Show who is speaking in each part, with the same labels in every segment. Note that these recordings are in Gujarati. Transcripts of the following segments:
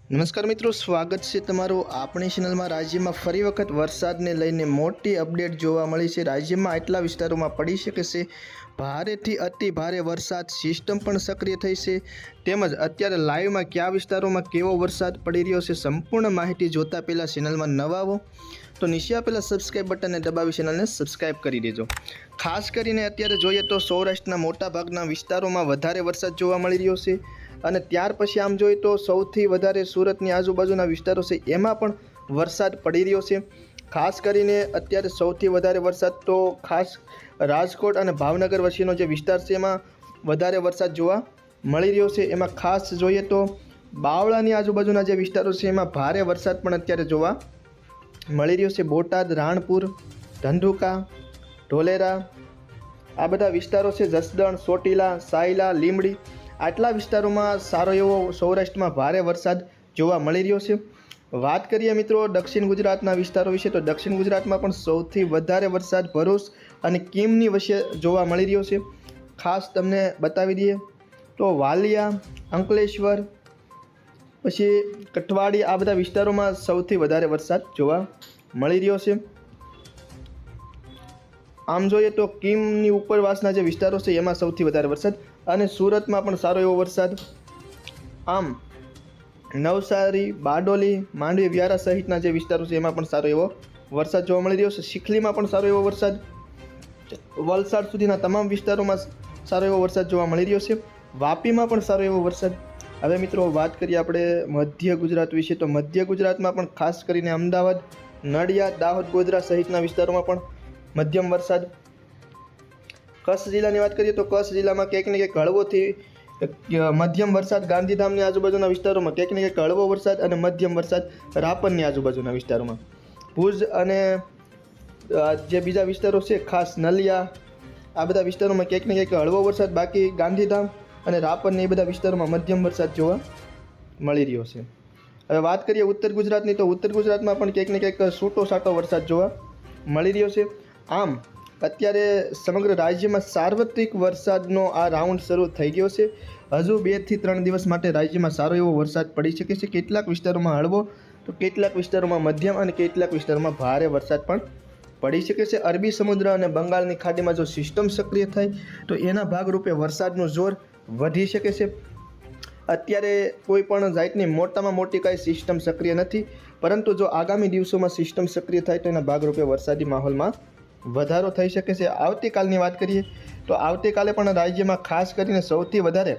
Speaker 1: નમસ્કાર મિત્રો, સ્વાગત છે તમારું આપણી ચેનલમાં। રાજ્યમાં ફરી વખત વરસાદને લઈને મોટી અપડેટ જોવા મળી છે। રાજ્યમાં આટલા વિસ્તારોમાં પડી શકે છે ભારેથી અતિ ભારે વરસાદ। સિસ્ટમ પણ સક્રિય થઈ છે, તેમજ અત્યારે લાઈવમાં કયા વિસ્તારોમાં કેવો વરસાદ પડી રહ્યો છે, સંપૂર્ણ માહિતી જોતા પહેલાં ચેનલમાં નવા આવો તો નીચે આપેલા સબસ્ક્રાઇબ બટનને દબાવી ચેનલને સબસ્ક્રાઇબ કરી દેજો। ખાસ કરીને અત્યારે જોઈએ તો સૌરાષ્ટ્રના મોટા ભાગના વિસ્તારોમાં વધારે વરસાદ જોવા મળી રહ્યો છે, અને ત્યાર પછી આમ જોઈએ તો સૌથી વધારે સુરતની આજુબાજુના વિસ્તારો છે એમાં પણ વરસાદ પડી રહ્યો છે। ખાસ કરીને અત્યારે સૌથી વધારે વરસાદ તો ખાસ રાજકોટ અને ભાવનગર વચ્ચેનો જે વિસ્તાર છે એમાં વધારે વરસાદ જોવા મળી રહ્યો છે। એમાં ખાસ જોઈએ તો બાવળાની આજુબાજુના જે વિસ્તારો છે એમાં ભારે વરસાદ પણ અત્યારે જોવા મળી રહ્યો છે। બોટાદ, રાણપુર, ધંધુકા, ઢોલેરા આ બધા વિસ્તારો છે, જસદણ, ચોટીલા, સાયલા, લીંબડી આટલા વિસ્તારોમાં સારો એવો સૌરાષ્ટ્રમાં ભારે વરસાદ જોવા મળી રહ્યો છે। વાત કરીએ મિત્રો દક્ષિણ ગુજરાતના વિસ્તારો વિશે, તો દક્ષિણ ગુજરાતમાં પણ સૌથી વધારે વરસાદ ભરૂચ અને કીમની વચ્ચે જોવા મળી રહ્યો છે। ખાસ તમને બતાવી દઈએ તો વાલિયા, અંકલેશ્વર, પછી કઠવાડી આ બધા વિસ્તારોમાં સૌથી વધારે વરસાદ જોવા મળી રહ્યો છે। આમ જોઈએ તો કીમની ઉપરવાસના જે વિસ્તારો છે એમાં સૌથી વધારે વરસાદ, અને સુરતમાં પણ સારો એવો વરસાદ। આમ નવસારી, બારડોલી, માંડવી, વ્યારા સહિતના જે વિસ્તારો છે એમાં પણ સારો એવો વરસાદ જોવા મળી રહ્યો છે। ચીખલીમાં પણ સારો એવો વરસાદ, વલસાડ સુધીના તમામ વિસ્તારોમાં સારો એવો વરસાદ જોવા મળી રહ્યો છે। વાપીમાં પણ સારો એવો વરસાદ। હવે મિત્રો વાત કરીએ આપણે મધ્ય ગુજરાત વિશે, તો મધ્ય ગુજરાતમાં પણ ખાસ કરીને અમદાવાદ, નડિયાદ, દાહોદ, ગોધરા સહિતના વિસ્તારોમાં પણ મધ્યમ વરસાદ। કચ્છ જિલ્લાની વાત કરીએ તો કચ્છ જિલ્લામાં ક્યાંક ને ક્યાંક હળવોથી મધ્યમ વરસાદ, ગાંધીધામની આજુબાજુના વિસ્તારોમાં ક્યાંક ને ક્યાંક હળવો વરસાદ અને મધ્યમ વરસાદ, રાપરની આજુબાજુના વિસ્તારોમાં, ભુજ અને જે બીજા વિસ્તારો છે ખાસ નલિયા આ બધા વિસ્તારોમાં ક્યાંક ને ક્યાંક હળવો વરસાદ, બાકી ગાંધીધામ અને રાપરની એ બધા વિસ્તારોમાં મધ્યમ વરસાદ જોવા મળી રહ્યો છે। હવે વાત કરીએ ઉત્તર ગુજરાતની, તો ઉત્તર ગુજરાતમાં પણ ક્યાંક ને ક્યાંક છૂટો છાંટો વરસાદ જોવા મળી રહ્યો છે। આમ અત્યારે સમગ્ર રાજ્યમાં સાર્વત્રિક વરસાદનો આ રાઉન્ડ શરૂ થઈ ગયો છે। હજુ 2 થી 3 દિવસ માટે રાજ્યમાં સારો એવો વરસાદ પડી શકે છે। કેટલાક વિસ્તારોમાં હળવો તો કેટલાક વિસ્તારોમાં મધ્યમ અને કેટલાક વિસ્તારોમાં ભારે વરસાદ પણ પડી શકે છે। અરબી સમુદ્ર અને બંગાળની ખાડીમાં જો સિસ્ટમ સક્રિય થાય તો એના ભાગરૂપે વરસાદનું જોર વધી શકે છે। અત્યારે કોઈ પણ જાતની મોટામાં મોટી કાંઈ સિસ્ટમ સક્રિય નથી, પરંતુ જો આગામી દિવસોમાં સિસ્ટમ સક્રિય થાય તો એના ભાગરૂપે વરસાદી માહોલમાં વધારો થઈ શકે છે। આવતીકાલની વાત કરીએ તો આવતીકાલે પણ રાજ્યમાં ખાસ કરીને સૌથી વધારે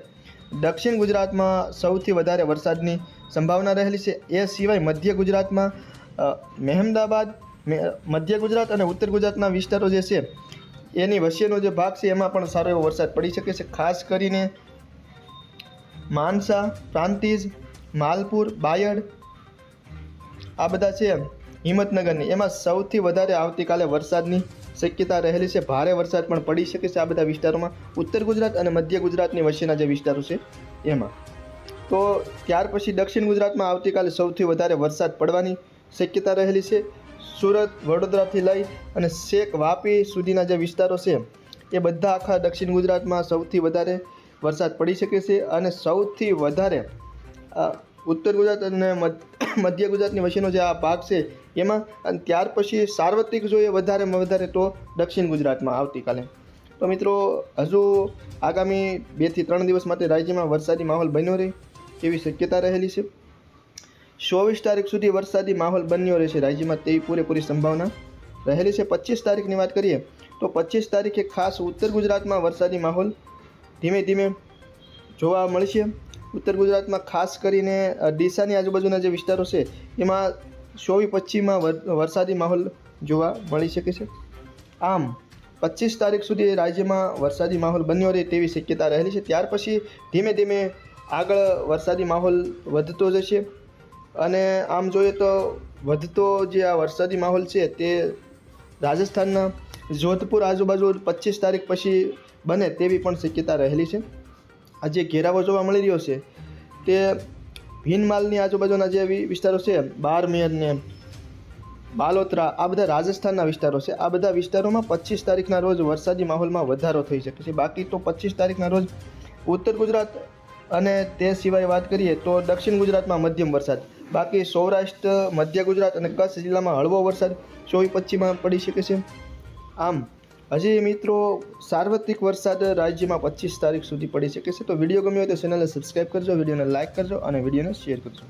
Speaker 1: દક્ષિણ ગુજરાતમાં સૌથી વધારે વરસાદની સંભાવના રહેલી છે। એ સિવાય મધ્ય ગુજરાતમાં મહેમદાબાદ, મધ્ય ગુજરાત અને ઉત્તર ગુજરાતના વિસ્તારો જે છે એની વચ્ચેનો જે ભાગ છે એમાં પણ સારો એવો વરસાદ પડી શકે છે। ખાસ કરીને માનસા, પ્રાંતિજ, માલપુર, બાયડ આ બધા છે હિંમતનગરની, એમાં સૌથી વધારે આવતીકાલે વરસાદની શક્યતા રહેલી છે। ભારે વરસાદ પણ પડી શકે છે આ બધા વિસ્તારોમાં, ઉત્તર ગુજરાત અને મધ્ય ગુજરાતની વચ્ચેના જે વિસ્તારો છે એમાં। તો ત્યાર પછી દક્ષિણ ગુજરાતમાં આવતીકાલે સૌથી વધારે વરસાદ પડવાની શક્યતા રહેલી છે। સુરત, વડોદરાથી લઈ અને છેક વાપી સુધીના જે વિસ્તારો છે એ બધા આખા દક્ષિણ ગુજરાતમાં સૌથી વધારે વરસાદ પડી શકે છે, અને સૌથી વધારે ઉત્તર ગુજરાત અને મધ્ય ગુજરાતની વચ્ચેનો જે આ ભાગ છે એમાં, અને ત્યાર પછી સાર્વત્રિક જોઈએ વધારેમાં વધારે તો દક્ષિણ ગુજરાતમાં આવતીકાલે। તો મિત્રો હજુ આગામી 2 થી 3 દિવસ માટે રાજ્યમાં વરસાદી માહોલ બન્યો રહે એવી શક્યતા રહેલી છે। 24 તારીખ સુધી વરસાદી માહોલ બન્યો રહેશે રાજ્યમાં તેવી પૂરેપૂરી સંભાવના રહેલી છે। 25 તારીખની વાત કરીએ તો 25 તારીખે ખાસ ઉત્તર ગુજરાતમાં વરસાદી માહોલ ધીમે ધીમે જોવા મળશે। ઉત્તર ગુજરાતમાં ખાસ કરીને ડીસાની આજુબાજુના જે વિસ્તારો છે એમાં 24-25માં વરસાદી માહોલ જોવા મળી શકે છે। આમ 25 તારીખ સુધી રાજ્યમાં વરસાદી માહોલ બન્યો રહે તેવી શક્યતા રહેલી છે। ત્યાર પછી ધીમે ધીમે આગળ વરસાદી માહોલ વધતો જશે, અને આમ જોઈએ તો વધતો જે આ વરસાદી માહોલ છે તે રાજસ્થાનના જોધપુર આજુબાજુ 25 તારીખ પછી બને તેવી પણ શક્યતા રહેલી છે। આ જે ઘેરાવો જોવા મળી રહ્યો છે તે ભીનમાલની આજુબાજુના જે વિસ્તારો છે, બારમેર ને બાલોતરા આ બધા રાજસ્થાનના વિસ્તારો છે। આ બધા વિસ્તારોમાં 25 તારીખના રોજ વરસાદી માહોલમાં વધારો થઈ શકે છે। બાકી તો 25 તારીખના રોજ ઉત્તર ગુજરાત અને તે સિવાય વાત કરીએ તો દક્ષિણ ગુજરાતમાં મધ્યમ વરસાદ, બાકી સૌરાષ્ટ્ર, મધ્ય ગુજરાત અને કચ્છ જિલ્લામાં હળવો વરસાદ 24-25માં પડી શકે છે. આમ હજી મિત્રો સાર્વત્રિક વરસાદ રાજ્યમાં 25 તારીખ સુધી પડી શકે છે. તો વિડીયો ગમ્યો હોય તો ચેનલને સબસ્ક્રાઈબ કરજો, વિડીયોને લાઇક કરજો અને વિડીયોને શેર કરજો.